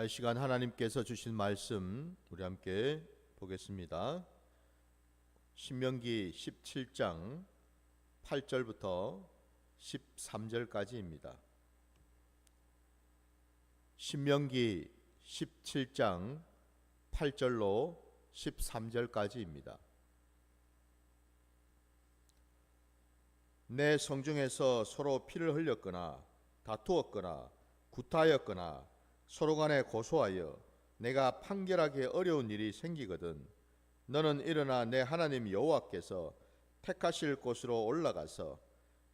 자, 이 시간 하나님께서 주신 말씀 우리 함께 보겠습니다. 신명기 17장 8절부터 13절까지입니다. 신명기 17장 8절로 13절까지입니다. 내 성중에서 서로 피를 흘렸거나 다투었거나 구타하였거나 서로 간에 고소하여 내가 판결하기 어려운 일이 생기거든 너는 일어나 내 하나님 여호와께서 택하실 곳으로 올라가서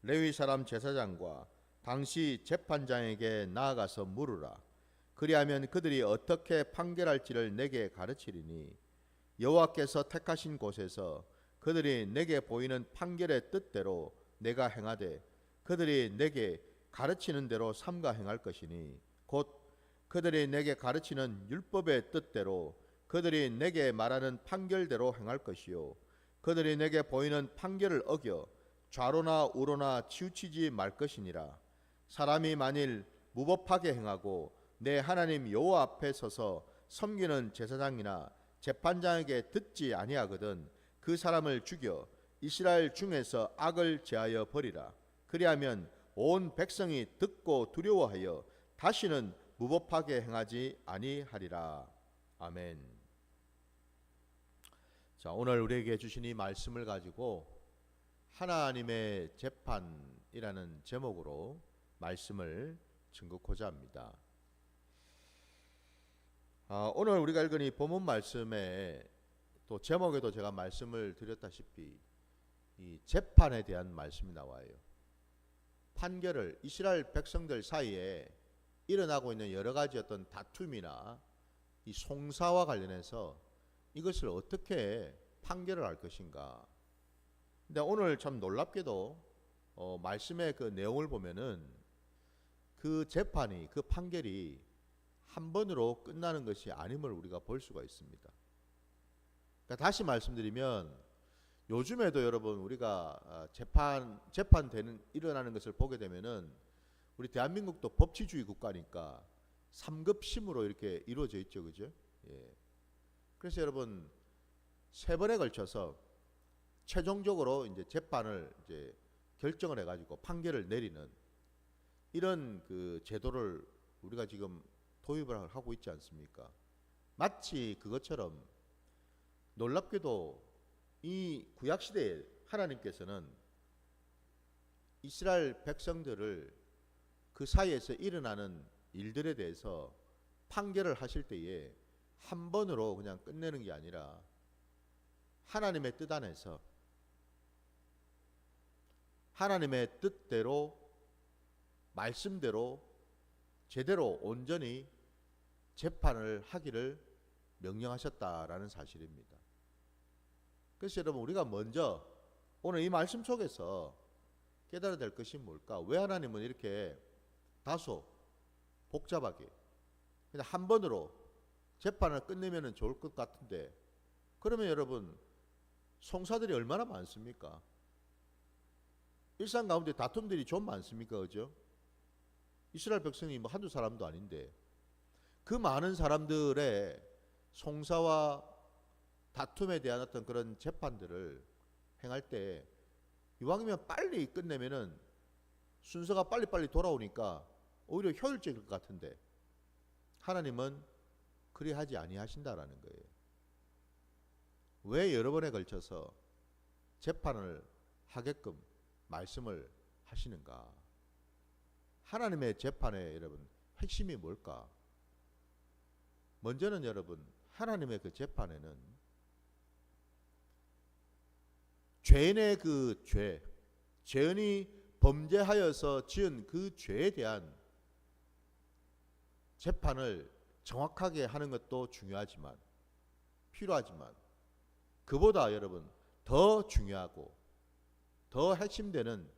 레위 사람 제사장과 당시 재판장에게 나아가서 물으라. 그리하면 그들이 어떻게 판결할지를 내게 가르치리니 여호와께서 택하신 곳에서 그들이 내게 보이는 판결의 뜻대로 내가 행하되 그들이 내게 가르치는 대로 삼가 행할 것이니 곧 그들이 내게 가르치는 율법의 뜻대로 그들이 내게 말하는 판결대로 행할 것이요 그들이 내게 보이는 판결을 어겨 좌로나 우로나 치우치지 말 것이니라. 사람이 만일 무법하게 행하고 내 하나님 여호와 앞에 서서 섬기는 제사장이나 재판장에게 듣지 아니하거든 그 사람을 죽여 이스라엘 중에서 악을 제하여 버리라. 그리하면 온 백성이 듣고 두려워하여 다시는 무법하게 행하지 아니하리라. 아멘. 자, 오늘 우리에게 주신 이 말씀을 가지고 하나님의 재판이라는 제목으로 말씀을 증거하고자 합니다. 오늘 우리가 읽은 이 본문 말씀에 또 제목에도 제가 말씀을 드렸다시피 이 재판에 대한 말씀이 나와요. 판결을 이스라엘 백성들 사이에 일어나고 있는 여러 가지 어떤 다툼이나 이 송사와 관련해서 이것을 어떻게 판결을 할 것인가. 근데 오늘 참 놀랍게도 말씀의 그 내용을 보면은 그 재판이 그 판결이 한 번으로 끝나는 것이 아님을 우리가 볼 수가 있습니다. 그러니까 다시 말씀드리면 요즘에도 여러분 우리가 재판되는 일어나는 것을 보게 되면은 우리 대한민국도 법치주의 국가니까 3급 심으로 이렇게 이루어져 있죠, 그죠? 예. 그래서 여러분 3번에 걸쳐서 최종적으로 이제 재판을 이제 결정을 해가지고 판결을 내리는 이런 그 제도를 우리가 지금 도입을 하고 있지 않습니까? 마치 그것처럼 놀랍게도 이 구약 시대에 하나님께서는 이스라엘 백성들을 그 사이에서 일어나는 일들에 대해서 판결을 하실 때에 한 번으로 그냥 끝내는 게 아니라 하나님의 뜻 안에서 하나님의 뜻대로 말씀대로 제대로 온전히 재판을 하기를 명령하셨다라는 사실입니다. 그래서 여러분 우리가 먼저 오늘 이 말씀 속에서 깨달아야 될 것이 뭘까? 왜 하나님은 이렇게 다소 복잡하게 그냥 한 번으로 재판을 끝내면 좋을 것 같은데 그러면 여러분 송사들이 얼마나 많습니까? 일상 가운데 다툼들이 좀 많습니까? 그죠? 이스라엘 백성이 뭐 한두 사람도 아닌데 그 많은 사람들의 송사와 다툼에 대한 어떤 그런 재판들을 행할 때 이왕이면 빨리 끝내면은 순서가 빨리빨리 돌아오니까 오히려 효율적일 것 같은데 하나님은 그리하지 아니하신다라는 거예요. 왜 여러 번에 걸쳐서 재판을 하게끔 말씀을 하시는가? 하나님의 재판의 여러분 핵심이 뭘까? 먼저는 여러분 하나님의 그 재판에는 죄인의 그 죄인이 범죄하여서 지은 그 죄에 대한 재판을 정확하게 하는 것도 중요하지만 필요하지만 그보다 여러분 더 중요하고 더 핵심되는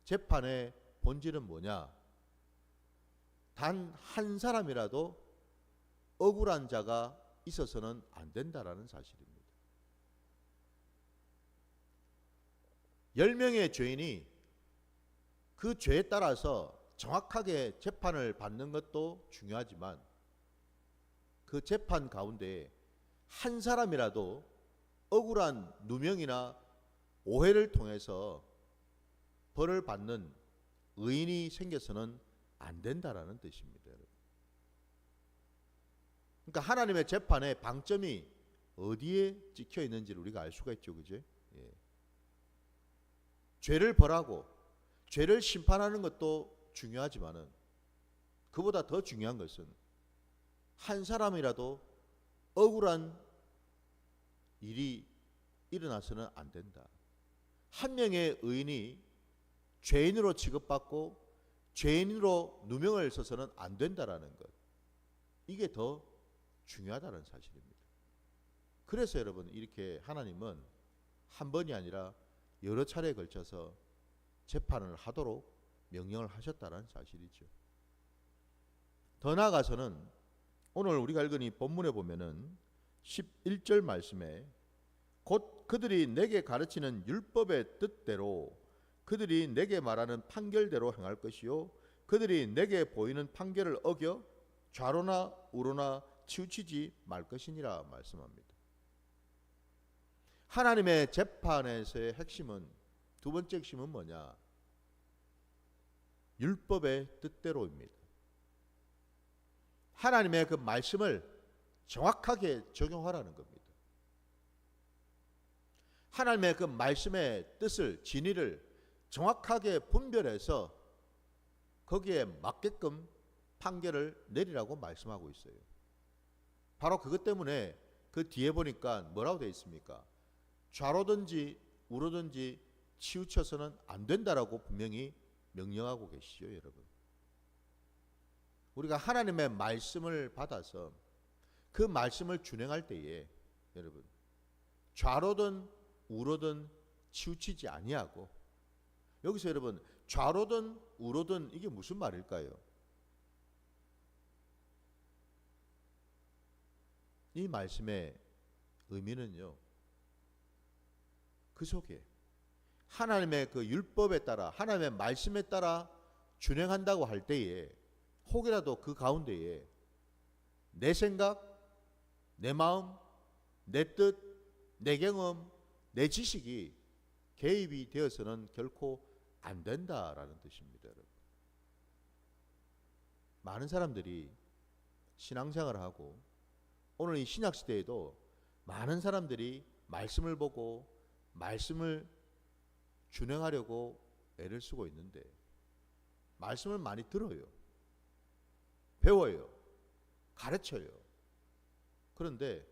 재판의 본질은 뭐냐? 단 한 사람이라도 억울한 자가 있어서는 안 된다라는 사실입니다. 10명의 죄인이 그 죄에 따라서 정확하게 재판을 받는 것도 중요하지만 그 재판 가운데 한 사람이라도 억울한 누명이나 오해를 통해서 벌을 받는 의인이 생겨서는 안 된다라는 뜻입니다. 여러분. 그러니까 하나님의 재판의 방점이 어디에 찍혀 있는지를 우리가 알 수가 있죠. 그죠? 예. 죄를 벌하고 죄를 심판하는 것도 중요하지만은 그보다 더 중요한 것은 한 사람이라도 억울한 일이 일어나서는 안 된다. 한 명의 의인이 죄인으로 취급받고 죄인으로 누명을 써서는 안 된다라는 것. 이게 더 중요하다는 사실입니다. 그래서 여러분 이렇게 하나님은 한 번이 아니라 여러 차례에 걸쳐서 재판을 하도록 명령을 하셨다는 사실이죠. 더 나아가서는 오늘 우리가 읽은 이 본문에 보면은 11절 말씀에 곧 그들이 내게 가르치는 율법의 뜻대로 그들이 내게 말하는 판결대로 행할 것이요 그들이 내게 보이는 판결을 어겨 좌로나 우로나 치우치지 말 것이니라 말씀합니다. 하나님의 재판에서의 핵심은 두 번째 핵심은 뭐냐? 율법의 뜻대로입니다. 하나님의 그 말씀을 정확하게 적용하라는 겁니다. 하나님의 그 말씀의 뜻을 진리를 정확하게 분별해서 거기에 맞게끔 판결을 내리라고 말씀하고 있어요. 바로 그것 때문에 그 뒤에 보니까 뭐라고 되어 있습니까? 좌로든지 우로든지 치우쳐서는 안 된다라고 분명히 명령하고 계시죠, 여러분. 우리가 하나님의 말씀을 받아서 그 말씀을 준행할 때에 여러분 좌로든 우로든 치우치지 아니하고, 여기서 여러분 좌로든 우로든 이게 무슨 말일까요? 이 말씀의 의미는요, 그 속에 하나님의 그 율법에 따라 하나님의 말씀에 따라 준행한다고 할 때에 혹이라도 그 가운데에 내 생각, 내 마음, 내 뜻, 내 경험, 내 지식이 개입이 되어서는 결코 안 된다라는 뜻입니다. 여러분. 많은 사람들이 신앙생활을 하고 오늘 이 신약시대에도 많은 사람들이 말씀을 보고 말씀을 준행하려고 애를 쓰고 있는데 말씀을 많이 들어요. 배워요. 가르쳐요. 그런데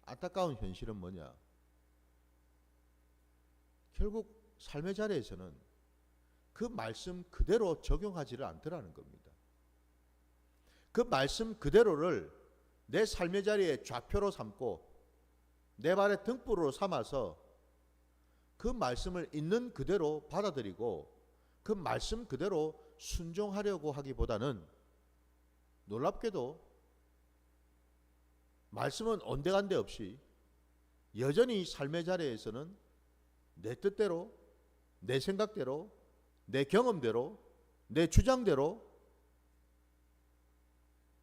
안타까운 현실은 뭐냐? 결국 삶의 자리에서는 그 말씀 그대로 적용하지를 않더라는 겁니다. 그 말씀 그대로를 내 삶의 자리에 좌표로 삼고 내 발의 등불로 삼아서 그 말씀을 있는 그대로 받아들이고 그 말씀 그대로 순종하려고 하기보다는 놀랍게도 말씀은 온데간데 없이 여전히 삶의 자리에서는 내 뜻대로, 내 생각대로, 내 경험대로, 내 주장대로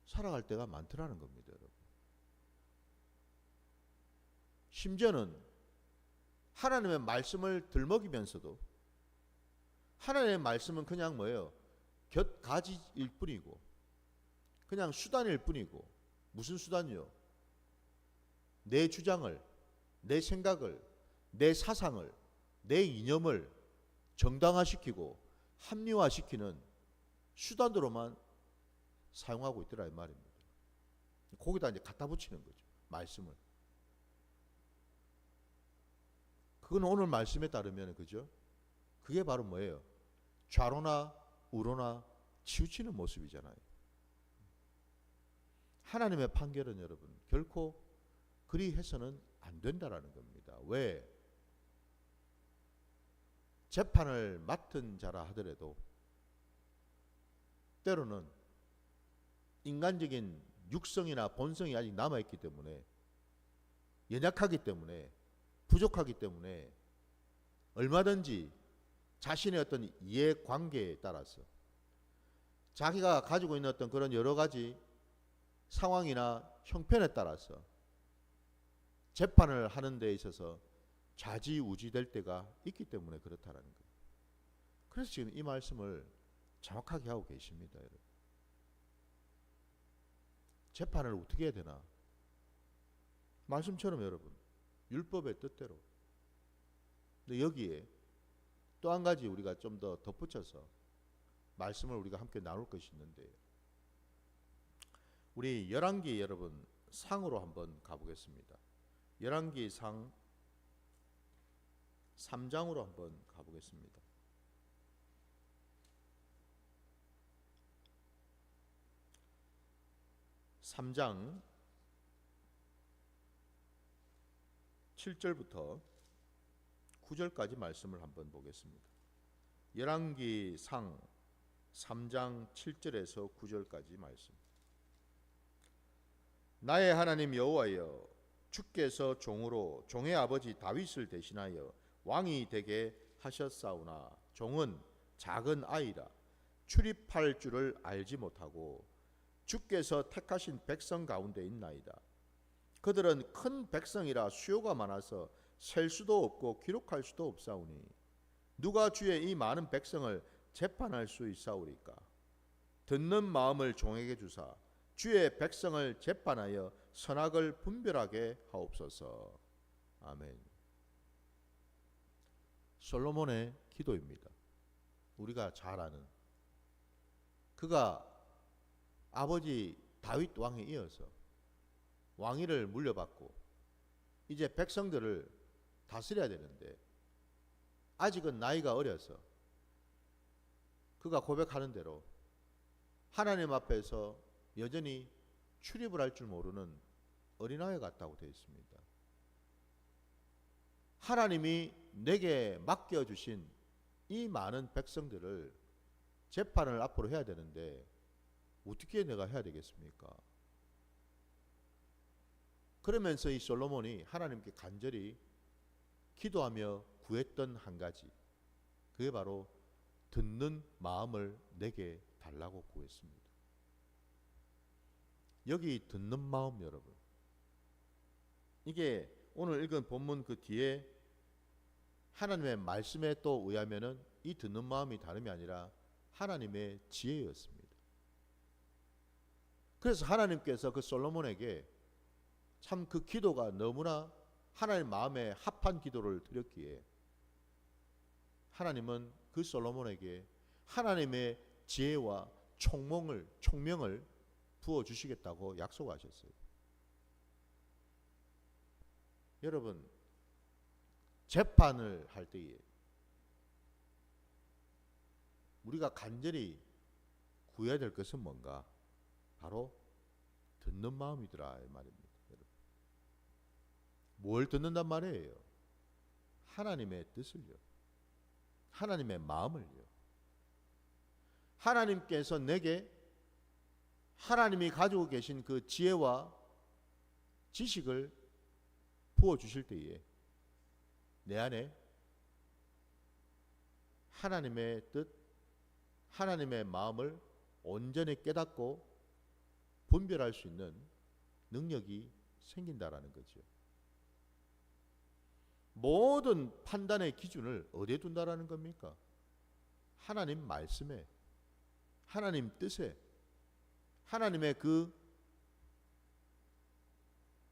살아갈 때가 많더라는 겁니다, 여러분. 심지어는 하나님의 말씀을 들먹이면서도 하나님의 말씀은 그냥 뭐예요? 곁가지일 뿐이고 그냥 수단일 뿐이고, 무슨 수단이요? 내 주장을, 내 생각을, 내 사상을, 내 이념을 정당화시키고 합리화시키는 수단으로만 사용하고 있더라 이 말입니다. 거기다 이제 갖다 붙이는 거죠, 말씀을. 그건 오늘 말씀에 따르면 그죠? 그게 바로 뭐예요? 좌로나 우로나 치우치는 모습이잖아요. 하나님의 판결은 여러분 결코 그리 해서는 안 된다라는 겁니다. 왜? 재판을 맡은 자라 하더라도 때로는 인간적인 육성이나 본성이 아직 남아있기 때문에, 연약하기 때문에, 부족하기 때문에 얼마든지 자신의 어떤 이해관계에 따라서 자기가 가지고 있는 어떤 그런 여러 가지 상황이나 형편에 따라서 재판을 하는 데 있어서 좌지우지될 때가 있기 때문에 그렇다라는 거예요. 그래서 지금 이 말씀을 정확하게 하고 계십니다, 여러분. 재판을 어떻게 해야 되나? 말씀처럼 여러분, 율법의 뜻대로. 근데 여기에 또 한 가지 우리가 좀 더 덧붙여서 말씀을 우리가 함께 나눌 것이 있는데, 우리 열왕기 여러분 상으로 한번 가보겠습니다. 열왕기 상 3장으로 한번 가보겠습니다. (3장) 7절부터 9절까지 말씀을 한번 보겠습니다. 열왕기 상 3장 7절에서 9절까지 말씀. 나의 하나님 여호와여, 주께서 종으로 종의 아버지 다윗을 대신하여 왕이 되게 하셨사오나 종은 작은 아이라 출입할 줄을 알지 못하고 주께서 택하신 백성 가운데 있나이다. 그들은 큰 백성이라 수요가 많아서 셀 수도 없고 기록할 수도 없사오니 누가 주의 이 많은 백성을 재판할 수 있사오리까? 듣는 마음을 종에게 주사 주의 백성을 재판하여 선악을 분별하게 하옵소서. 아멘. 솔로몬의 기도입니다. 우리가 잘 아는, 그가 아버지 다윗 왕에 이어서 왕위를 물려받고 이제 백성들을 다스려야 되는데 아직은 나이가 어려서 그가 고백하는 대로 하나님 앞에서 여전히 출입을 할 줄 모르는 어린아이 같다고 되어 있습니다. 하나님이 내게 맡겨주신 이 많은 백성들을 재판을 앞으로 해야 되는데 어떻게 내가 해야 되겠습니까? 그러면서 이 솔로몬이 하나님께 간절히 기도하며 구했던 한 가지, 그게 바로 듣는 마음을 내게 달라고 구했습니다. 여기 듣는 마음 여러분, 이게 오늘 읽은 본문 그 뒤에 하나님의 말씀에 또 의하면은 이 듣는 마음이 다름이 아니라 하나님의 지혜였습니다. 그래서 하나님께서 그 솔로몬에게 참 그 기도가 너무나 하나님 마음에 합한 기도를 드렸기에 하나님은 그 솔로몬에게 하나님의 지혜와 총명을 부어주시겠다고 약속하셨어요. 여러분, 재판을 할 때에 우리가 간절히 구해야 될 것은 뭔가? 바로 듣는 마음이더라 이 말입니다. 여러분. 뭘 듣는단 말이에요? 하나님의 뜻을요. 하나님의 마음을요. 하나님께서 내게 하나님이 가지고 계신 그 지혜와 지식을 부어주실 때에 내 안에 하나님의 뜻, 하나님의 마음을 온전히 깨닫고 분별할 수 있는 능력이 생긴다라는 거죠. 모든 판단의 기준을 어디에 둔다라는 겁니까? 하나님 말씀에, 하나님 뜻에, 하나님의 그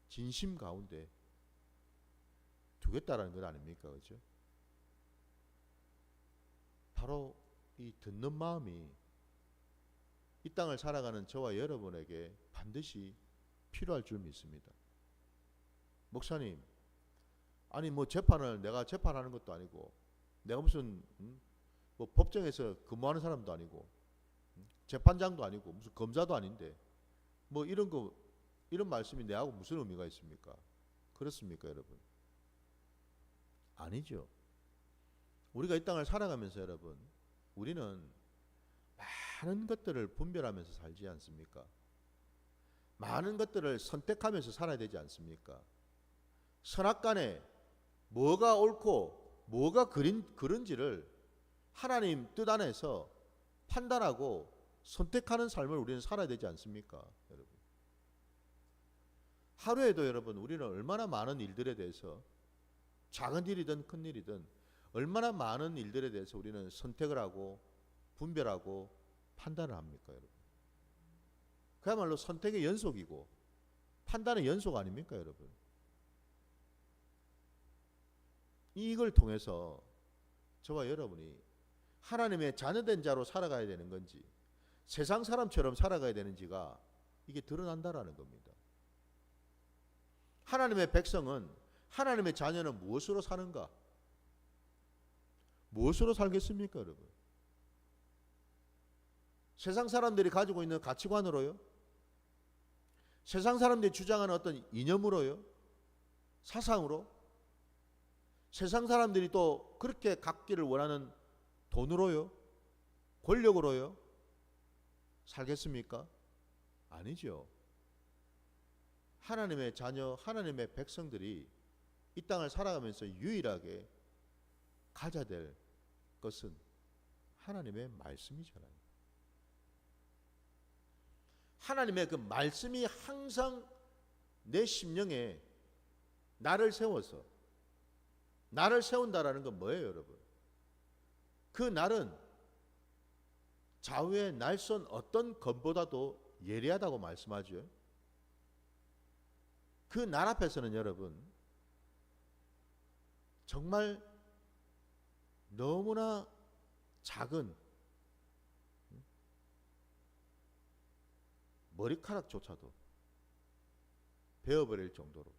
진심 가운데 두겠다라는 것 아닙니까? 그렇죠? 바로 이 듣는 마음이 이 땅을 살아가는 저와 여러분에게 반드시 필요할 줄 믿습니다. 목사님, 아니 뭐 재판을 내가 재판하는 것도 아니고 내가 무슨 뭐 법정에서 근무하는 사람도 아니고 재판장도 아니고 무슨 검사도 아닌데 뭐 이런 말씀이 내하고 무슨 의미가 있습니까? 그렇습니까, 여러분? 아니죠. 우리가 이 땅을 살아가면서 여러분, 우리는 많은 것들을 분별하면서 살지 않습니까? 많은 것들을 선택하면서 살아야 되지 않습니까? 선악간에 뭐가 옳고 뭐가 그른지를 하나님 뜻 안에서 판단하고 선택하는 삶을 우리는 살아야 되지 않습니까, 여러분? 하루에도 여러분 우리는 얼마나 많은 일들에 대해서 작은 일이든 큰 일이든 얼마나 많은 일들에 대해서 우리는 선택을 하고 분별하고 판단을 합니까, 여러분? 그야말로 선택의 연속이고 판단의 연속 아닙니까, 여러분? 이걸 통해서 저와 여러분이 하나님의 자녀된 자로 살아가야 되는 건지 세상 사람처럼 살아가야 되는지가 이게 드러난다라는 겁니다. 하나님의 백성은, 하나님의 자녀는 무엇으로 사는가? 무엇으로 살겠습니까, 여러분? 세상 사람들이 가지고 있는 가치관으로요? 세상 사람들이 주장하는 어떤 이념으로요? 사상으로? 세상 사람들이 또 그렇게 갖기를 원하는 돈으로요? 권력으로요? 살겠습니까? 아니죠. 하나님의 자녀, 하나님의 백성들이 이 땅을 살아가면서 유일하게 가져야 될 것은 하나님의 말씀이잖아요. 하나님의 그 말씀이 항상 내 심령에 나를 세워서, 나를 세운다라는 건 뭐예요, 여러분? 그 날은 좌우의 날선 어떤 것보다도 예리하다고 말씀하죠. 그 날 앞에서는 여러분 정말 너무나 작은 머리카락조차도 베어버릴 정도로,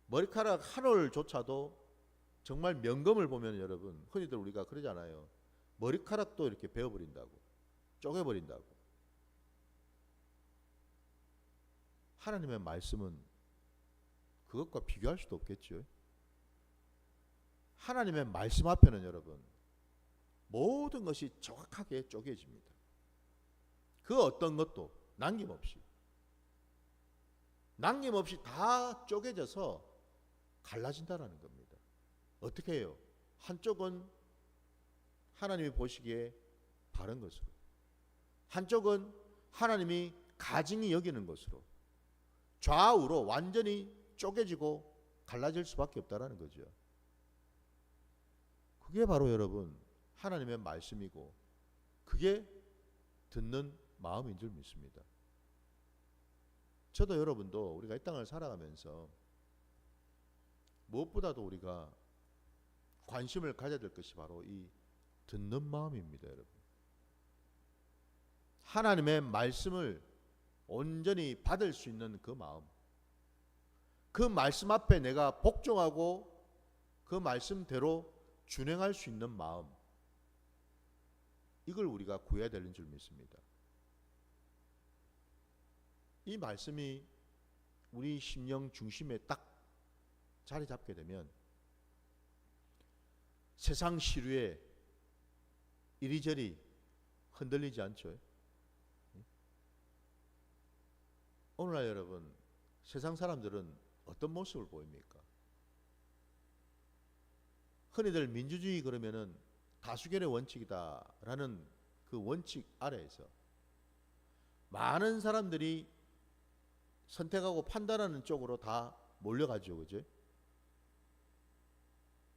머리카락 한 올조차도 정말 명검을 보면 여러분 흔히들 우리가 그러잖아요. 머리카락도 이렇게 베어버린다고, 쪼개버린다고. 하나님의 말씀은 그것과 비교할 수도 없겠죠. 하나님의 말씀 앞에는 여러분 모든 것이 정확하게 쪼개집니다. 그 어떤 것도 남김없이 다 쪼개져서 갈라진다라는 겁니다. 어떻게 해요? 한쪽은 하나님이 보시기에 바른 것으로, 한쪽은 하나님이 가증히 여기는 것으로 좌우로 완전히 쪼개지고 갈라질 수밖에 없다라는 거죠. 그게 바로 여러분 하나님의 말씀이고 그게 듣는 마음인 줄 믿습니다. 저도 여러분도 우리가 이 땅을 살아가면서 무엇보다도 우리가 관심을 가져야 될 것이 바로 이 듣는 마음입니다, 여러분. 하나님의 말씀을 온전히 받을 수 있는 그 마음, 그 말씀 앞에 내가 복종하고 그 말씀대로 준행할 수 있는 마음, 이걸 우리가 구해야 되는 줄 믿습니다. 이 말씀이 우리 심령 중심에 딱 자리 잡게 되면 세상 시류에 이리저리 흔들리지 않죠. 오늘날 여러분 세상 사람들은 어떤 모습을 보입니까? 흔히들 민주주의 그러면은 다수결의 원칙이다라는 그 원칙 아래에서 많은 사람들이 선택하고 판단하는 쪽으로 다 몰려가죠, 그죠?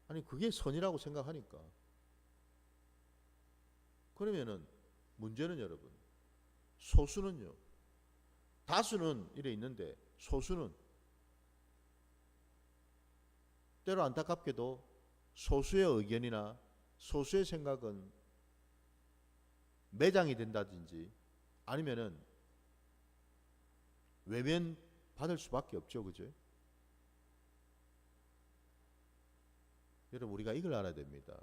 아니 그게 선이라고 생각하니까. 그러면은 문제는 여러분 소수는요, 다수는 이래 있는데 소수는 때로 안타깝게도 소수의 의견이나 소수의 생각은 매장이 된다든지 아니면은 외면 받을 수밖에 없죠, 그죠? 여러분 우리가 이걸 알아야 됩니다.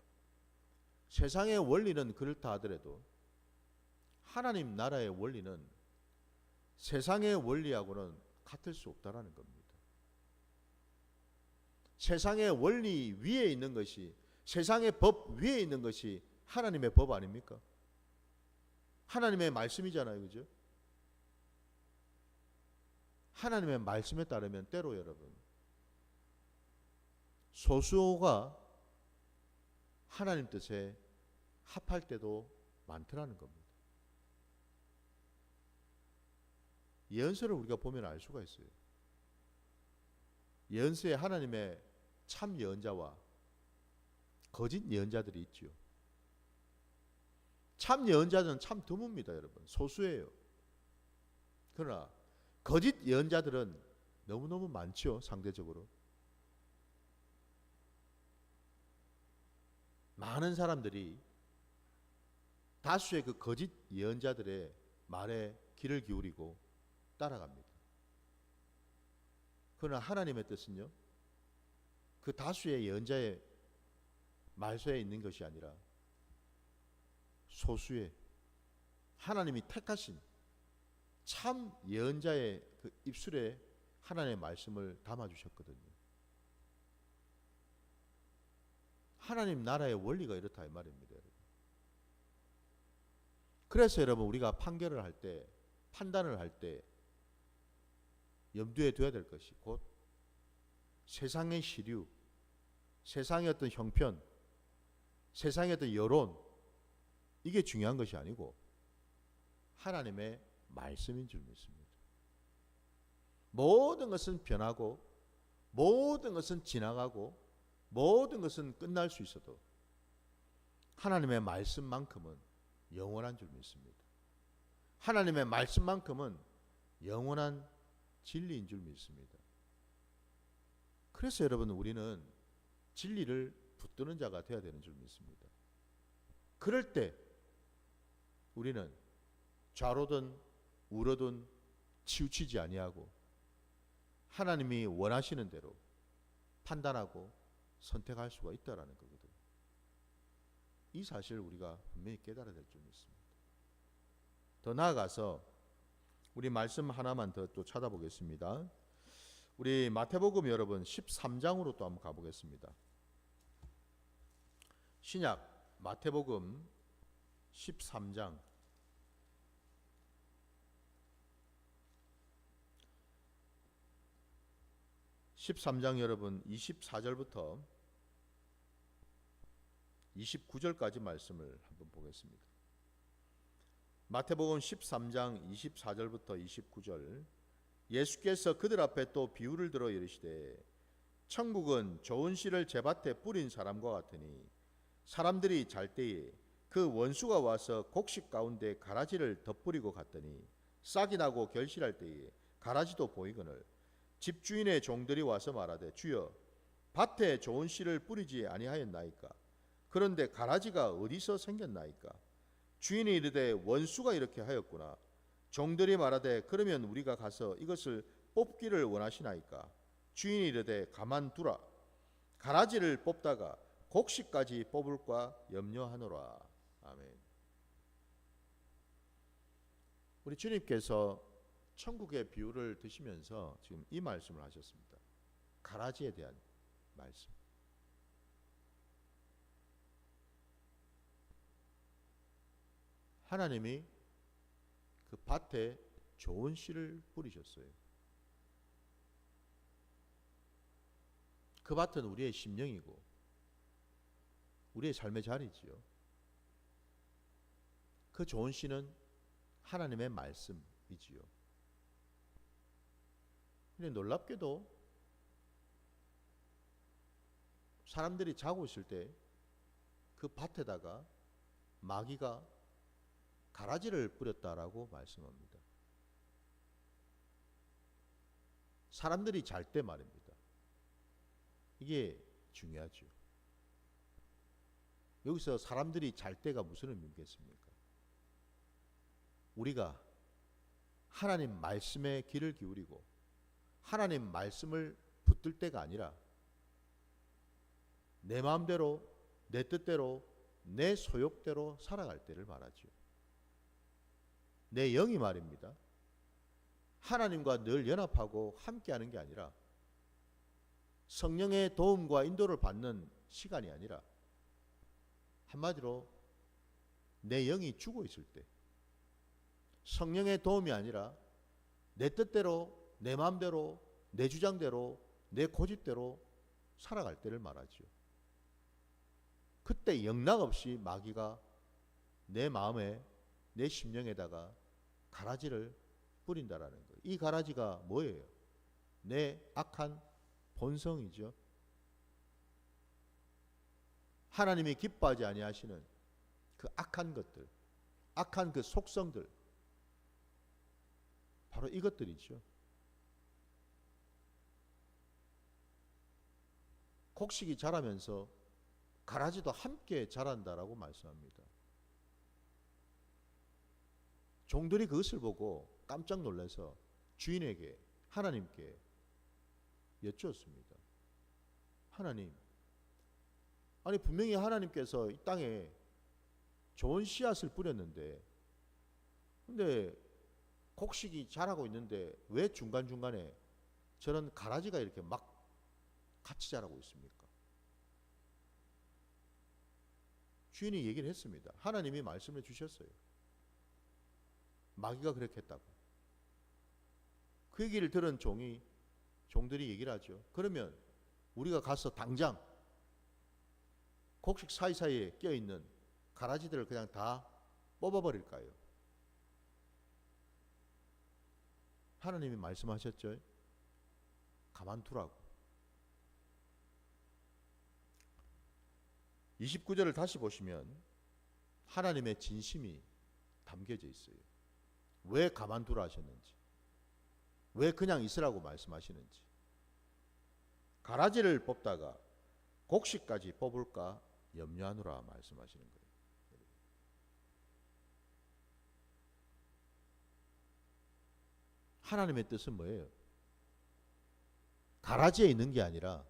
세상의 원리는 그렇다 하더라도 하나님 나라의 원리는 세상의 원리하고는 같을 수 없다라는 겁니다. 세상의 원리 위에 있는 것이, 세상의 법 위에 있는 것이 하나님의 법 아닙니까? 하나님의 말씀이잖아요, 그죠? 하나님의 말씀에 따르면 때로 여러분 소수가 하나님 뜻에 합할 때도 많더라는 겁니다. 예언서를 우리가 보면 알 수가 있어요. 예언서에 하나님의 참 예언자와 거짓 예언자들이 있죠. 참 예언자들은 참 드뭅니다, 여러분. 소수예요. 그러나 거짓 예언자들은 너무너무 많죠, 상대적으로. 많은 사람들이 다수의 그 거짓 예언자들의 말에 귀를 기울이고 따라갑니다. 그러나 하나님의 뜻은요, 그 다수의 예언자의 말소에 있는 것이 아니라 소수의 하나님이 택하신 참 예언자의 그 입술에 하나님의 말씀을 담아주셨거든요. 하나님 나라의 원리가 이렇다 이 말입니다, 여러분. 그래서 여러분, 우리가 판결을 할 때, 판단을 할 때 염두에 둬야 될 것이 곧 세상의 시류, 세상의 어떤 형편, 세상의 어떤 여론, 이게 중요한 것이 아니고 하나님의 말씀인 줄 믿습니다. 모든 것은 변하고 모든 것은 지나가고 모든 것은 끝날 수 있어도 하나님의 말씀만큼은 영원한 줄 믿습니다. 하나님의 말씀만큼은 영원한 진리인 줄 믿습니다. 그래서 여러분, 우리는 진리를 붙드는 자가 되어야 되는 줄 믿습니다. 그럴 때 우리는 좌로든 우로든 치우치지 아니하고 하나님이 원하시는 대로 판단하고 선택할 수가 있다라는 거거든요. 이 사실을 우리가 분명히 깨달아야 될 줄 믿습니다. 더 나아가서 우리 말씀 하나만 더 또 찾아보겠습니다. 우리 마태복음 여러분 13장으로 또 한번 가보겠습니다. 신약 마태복음 13장 13장 여러분 24절부터 29절까지 말씀을 한번 보겠습니다. 마태복음 13장 24절부터 29절. 예수께서 그들 앞에 또 비유를 들어 이르시되 천국은 좋은 씨를 제밭에 뿌린 사람과 같으니 사람들이 잘 때에 그 원수가 와서 곡식 가운데 가라지를 덧뿌리고 갔더니 싹이 나고 결실할 때에 가라지도 보이거늘 집주인의 종들이 와서 말하되 주여 밭에 좋은 씨를 뿌리지 아니하였나이까? 그런데 가라지가 어디서 생겼나이까? 주인이 이르되 원수가 이렇게 하였구나. 종들이 말하되 그러면 우리가 가서 이것을 뽑기를 원하시나이까? 주인이 이르되 가만두라. 가라지를 뽑다가 곡식까지 뽑을까 염려하노라. 아멘. 우리 주님께서 천국의 비유를 드시면서 지금 이 말씀을 하셨습니다. 가라지에 대한 말씀. 하나님이 그 밭에 좋은 씨를 뿌리셨어요. 그 밭은 우리의 심령이고 우리의 삶의 자리지요. 그 좋은 씨는 하나님의 말씀이지요. 근데 놀랍게도 사람들이 자고 있을 때 그 밭에다가 마귀가 가라지를 뿌렸다라고 말씀합니다. 사람들이 잘 때 말입니다. 이게 중요하죠. 여기서 사람들이 잘 때가 무슨 의미겠습니까? 우리가 하나님 말씀에 귀를 기울이고 하나님 말씀을 붙들 때가 아니라 내 마음대로 내 뜻대로 내 소욕대로 살아갈 때를 말하죠. 내 영이 말입니다. 하나님과 늘 연합하고 함께하는 게 아니라 성령의 도움과 인도를 받는 시간이 아니라 한마디로 내 영이 죽어 있을 때 성령의 도움이 아니라 내 뜻대로 내 마음대로 내 주장대로 내 고집대로 살아갈 때를 말하죠. 그때 영락없이 마귀가 내 마음에 내 심령에다가 가라지를 뿌린다라는 거예요. 이 가라지가 뭐예요? 내 악한 본성이죠. 하나님이 기뻐하지 아니하시는 그 악한 것들, 악한 그 속성들, 바로 이것들이죠. 곡식이 자라면서 가라지도 함께 자란다라고 말씀합니다. 종들이 그것을 보고 깜짝 놀라서 주인에게, 하나님께 여쭈었습니다. 하나님, 아니 분명히 하나님께서 이 땅에 좋은 씨앗을 뿌렸는데, 근데 곡식이 자라고 있는데 왜 중간중간에 저런 가라지가 이렇게 막 같이 자라고 있습니까? 주인이 얘기를 했습니다. 하나님이 말씀해 주셨어요. 마귀가 그렇게 했다고. 그 얘기를 들은 종들이 얘기를 하죠. 그러면 우리가 가서 당장 곡식 사이사이에 껴있는 가라지들을 그냥 다 뽑아버릴까요? 하나님이 말씀하셨죠. 가만두라고. 29절을 다시 보시면 하나님의 진심이 담겨져 있어요. 왜 가만두라 하셨는지, 왜 그냥 있으라고 말씀하시는지. 가라지를 뽑다가 곡식까지 뽑을까 염려하노라 말씀하시는 거예요. 하나님의 뜻은 뭐예요? 가라지에 있는 게 아니라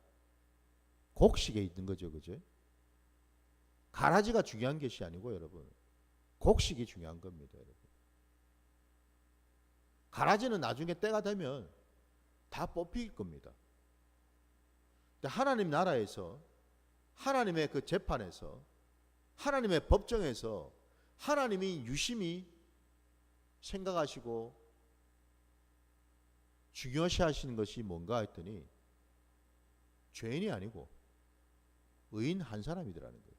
곡식에 있는 거죠. 그죠? 가라지가 중요한 것이 아니고 여러분, 곡식이 중요한 겁니다. 여러분. 가라지는 나중에 때가 되면 다 뽑힐 겁니다. 근데 하나님 나라에서, 하나님의 그 재판에서, 하나님의 법정에서 하나님이 유심히 생각하시고 중요시 하시는 것이 뭔가 했더니 죄인이 아니고 의인 한 사람이더라는 거예요.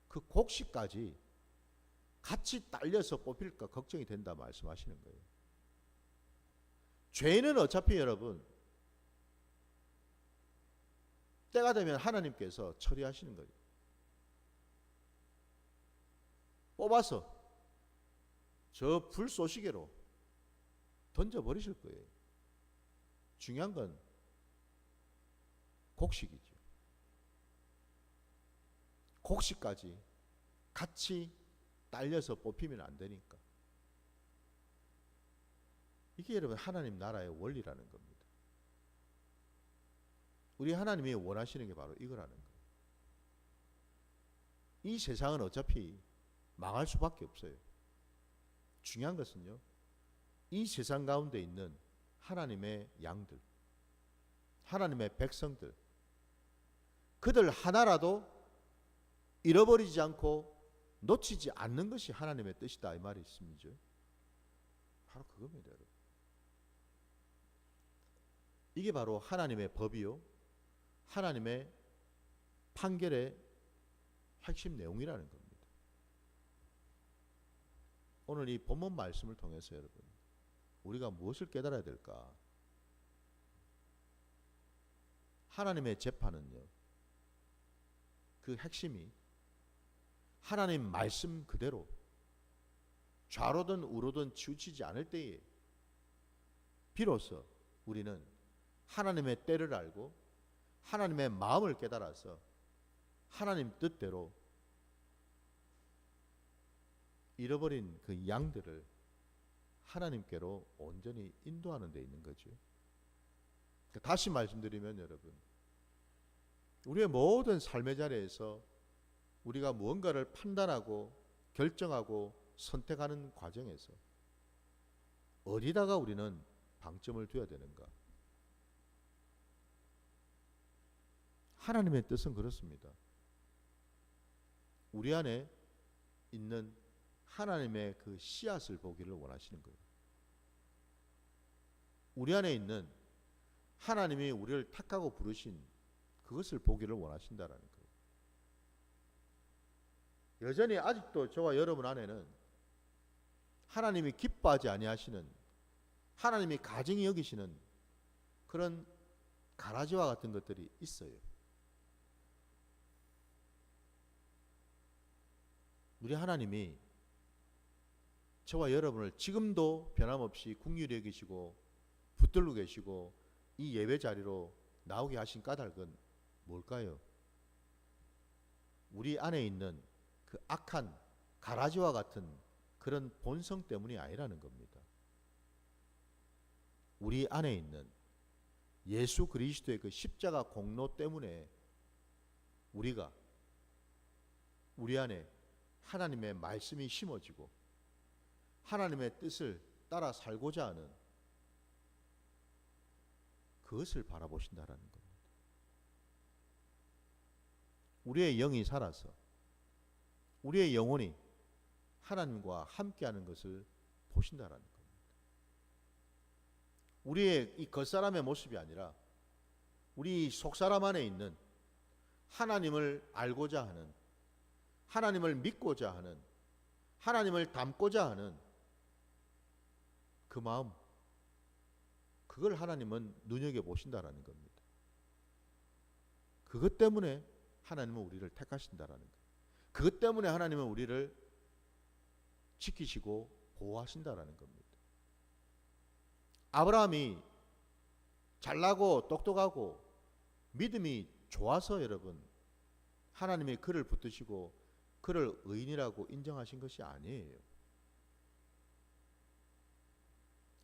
그 곡식까지 같이 딸려서 뽑힐까 걱정이 된다 말씀하시는 거예요. 죄인은 어차피 여러분 때가 되면 하나님께서 처리하시는 거예요. 뽑아서 저 불쏘시개로 던져버리실 거예요. 중요한 건 곡식이죠. 곡식까지 같이 딸려서 뽑히면 안 되니까. 이게 여러분 하나님 나라의 원리라는 겁니다. 우리 하나님이 원하시는 게 바로 이거라는 거예요. 이 세상은 어차피 망할 수밖에 없어요. 중요한 것은요, 이 세상 가운데 있는 하나님의 양들, 하나님의 백성들, 그들 하나라도 잃어버리지 않고 놓치지 않는 것이 하나님의 뜻이다 이 말이 있습니다. 바로 그겁니다. 여러분. 이게 바로 하나님의 법이요, 하나님의 판결의 핵심 내용이라는 겁니다. 오늘 이 본문 말씀을 통해서 여러분, 우리가 무엇을 깨달아야 될까? 하나님의 재판은요, 그 핵심이 하나님 말씀 그대로 좌로든 우로든 치우치지 않을 때에 비로소 우리는 하나님의 때를 알고 하나님의 마음을 깨달아서 하나님 뜻대로 잃어버린 그 양들을 하나님께로 온전히 인도하는 데 있는 거죠. 다시 말씀드리면 여러분, 우리의 모든 삶의 자리에서 우리가 무언가를 판단하고 결정하고 선택하는 과정에서 어디다가 우리는 방점을 둬야 되는가? 하나님의 뜻은 그렇습니다. 우리 안에 있는 하나님의 그 씨앗을 보기를 원하시는 거예요. 우리 안에 있는 하나님이 우리를 택하고 부르신 그것을 보기를 원하신다라는 거예요. 여전히 아직도 저와 여러분 안에는 하나님이 기뻐하지 아니하시는, 하나님이 가증히 여기시는 그런 가라지와 같은 것들이 있어요. 우리 하나님이 저와 여러분을 지금도 변함없이 긍휼히 여기시고 붙들고 계시고 이 예배 자리로 나오게 하신 까닭은 뭘까요? 우리 안에 있는 그 악한 가라지와 같은 그런 본성 때문이 아니라는 겁니다. 우리 안에 있는 예수 그리스도의 그 십자가 공로 때문에 우리가 우리 안에 하나님의 말씀이 심어지고 하나님의 뜻을 따라 살고자 하는 그것을 바라보신다라는 겁니다. 우리의 영이 살아서 우리의 영혼이 하나님과 함께하는 것을 보신다라는 겁니다. 우리의 이 겉사람의 모습이 아니라 우리 속사람 안에 있는 하나님을 알고자 하는, 하나님을 믿고자 하는, 하나님을 닮고자 하는 그 마음, 그걸 하나님은 눈여겨보신다라는 겁니다. 그것 때문에 하나님은 우리를 택하신다라는 거예요. 그것 때문에 하나님은 우리를 지키시고 보호하신다라는 겁니다. 아브라함이 잘나고 똑똑하고 믿음이 좋아서 여러분 하나님이 그를 붙드시고 그를 의인이라고 인정하신 것이 아니에요.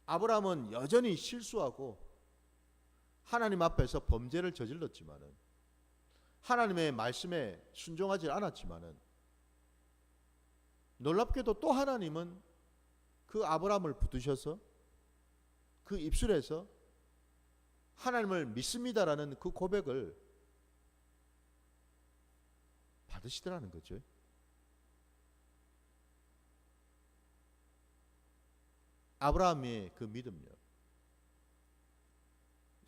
아브라함은 여전히 실수하고 하나님 앞에서 범죄를 저질렀지만은 하나님의 말씀에 순종하지 않았지만은 놀랍게도 또 하나님은 그 아브라함을 붙드셔서 그 입술에서 하나님을 믿습니다라는 그 고백을 받으시더라는 거죠. 아브라함의 그 믿음요.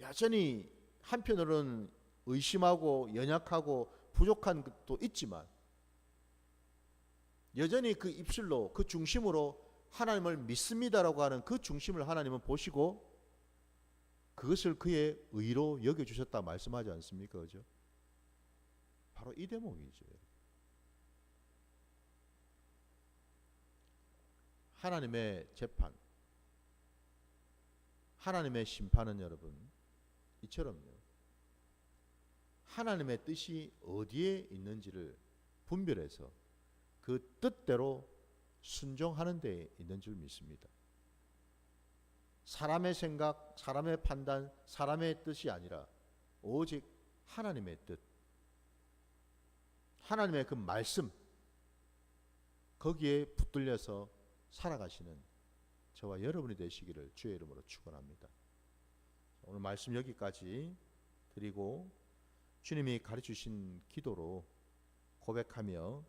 여전히 한편으로는 의심하고 연약하고 부족한 것도 있지만 여전히 그 입술로 그 중심으로 하나님을 믿습니다라고 하는 그 중심을 하나님은 보시고 그것을 그의 의로 여겨주셨다 말씀하지 않습니까? 그죠? 바로 이 대목이죠. 하나님의 재판, 하나님의 심판은 여러분 이처럼요. 하나님의 뜻이 어디에 있는지를 분별해서 그 뜻대로 순종하는 데 있는 줄 믿습니다. 사람의 생각, 사람의 판단, 사람의 뜻이 아니라 오직 하나님의 뜻, 하나님의 그 말씀, 거기에 붙들려서 살아가시는 저와 여러분이 되시기를 주의 이름으로 축원합니다. 오늘 말씀 여기까지 드리고 주님이 가르치신 기도로 고백하며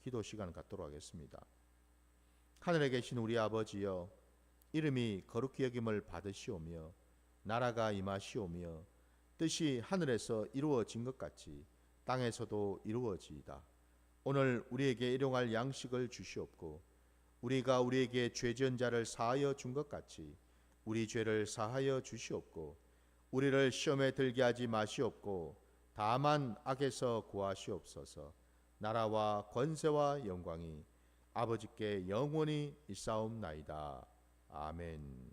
기도 시간을 갖도록 하겠습니다. 하늘에 계신 우리 아버지여, 이름이 거룩히 여김을 받으시오며 나라가 임하시오며 뜻이 하늘에서 이루어진 것 같이 땅에서도 이루어지이다. 오늘 우리에게 일용할 양식을 주시옵고 우리가 우리에게 죄 지은 자를 사하여 준 것 같이 우리 죄를 사하여 주시옵고 우리를 시험에 들게 하지 마시옵고 다만 악에서 구하시옵소서. 나라와 권세와 영광이 아버지께 영원히 있사옵나이다. 아멘.